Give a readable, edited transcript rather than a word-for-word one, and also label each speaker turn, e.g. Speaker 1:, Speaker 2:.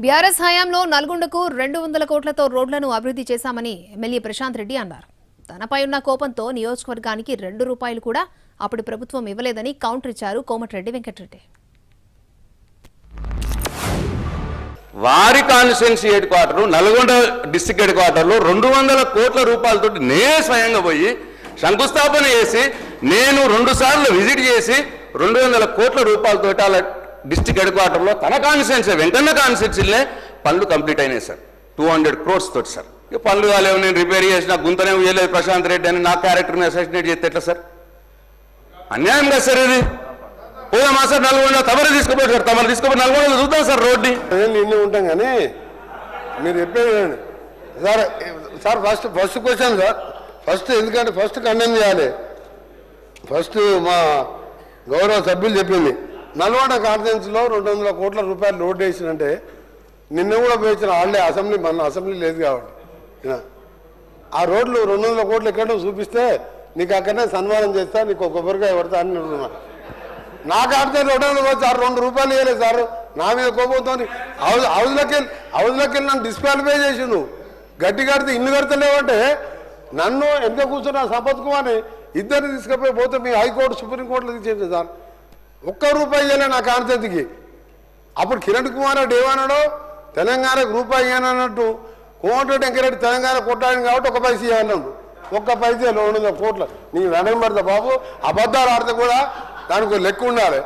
Speaker 1: BRS హయాంలో నల్గొండకు 200 కోట్లతో రోడ్లను అభివృద్ధి చేశామని ఎమ్మెల్యే ప్రశాంత్ రెడ్డి అన్నారు. తనపై ఉన్న కోపంతో నియోజకవర్గానికి ₹2 కూడా అప్పుడు ప్రభుత్వం ఇవ్వలేదని కౌంటర్ ఇచ్చారు కోమటిరెడ్డి వెంకటరెడ్డి.
Speaker 2: వారి constituency head quarter Nalgonda district head క్వార్టర్లో 200 కోట్ల రూపాయలతో నేనే స్వయంగా పోయి శంకుస్థాపన చేసి నేను 2 సార్లు విజిట్ చేసి 200 కోట్ల రూపాయలతో అలా డిస్ట్రిక్ట్ హెడ్ క్వార్టర్లో తన కాన్స్టిట్యున్సీ వెంకన్న కాన్స్టిట్యున్సీలే పనులు కంప్లీట్ అయినాయి సార్. 200 crores తోటి సార్. ఇక పనులు కాలేవు, నేను రిపేర్ చేసిన గుంతనే వేయలేదు ప్రశాంత్ రెడ్డి అని నా క్యారెక్టర్ని అసోసినేట్ చేస్తే ఎట్లా సార్? అన్యాయం కదా సార్ ఇది. పోదామా సార్ నల్గొండ? తమరు తీసుకుపోయి సార్, తమరు తీసుకుపోయి నల్గొండలో చూద్దాం సార్ రోడ్ని.
Speaker 3: ఇన్ని ఉంటాం కానీ మీరు చెప్పేది sir. Sir first question sir, ఎందుకంటే ఫస్ట్ కండెమ్ చేయాలి. ఫస్ట్ మా గౌరవ సభ్యులు చెప్పింది నల్గొండ కాన్ఫరెన్స్లో 200 కోట్ల రూపాయలు రోడ్డు వేసినంటే నిన్న కూడా పోయించిన వాళ్ళే అసెంబ్లీ, మన అసెంబ్లీ లేదు కాబట్టి ఆ రోడ్లు 200 కోట్లు ఎక్కడో చూపిస్తే నీకు అక్కడనే సన్మానం చేస్తా, నీకు ఒక కొబ్బరికాయ పడతా అని అంటున్నా. నాకు ఆడితే 200 వచ్చి ₹2 ఇవ్వలేదు సార్. నా మీద కోపంతో హౌజ్లోకి నన్ను డిస్క్వాలిఫై చేసి నువ్వు గట్టి కడితే ఇల్లు కడతలేవంటే నన్ను ఎంత కూర్చున్నా సంపత్ కుమార్ని ఇద్దరిని తీసుకుపోయి పోతే మీ హైకోర్టు సుప్రీంకోర్టులో తీసేది సార్. ₹1 ఇవ్వలే నా కాన్స్టిట్యున్సీకి. అప్పుడు కిరణ్ కుమార్ రెడ్డి ఏమన్నాడో తెలంగాణకు ₹1 ఇవ్వనన్నట్టు కోమటిరెడ్డి వెంకరెడ్డి తెలంగాణ కొట్టాడు కాబట్టి ₹1 ఇవ్వాలన్నాడు. ₹1 200 కోట్లు. నీ వెనక పడతా బాబు, అబద్ధాలు ఆడితే కూడా దానికి లెక్క ఉండాలి.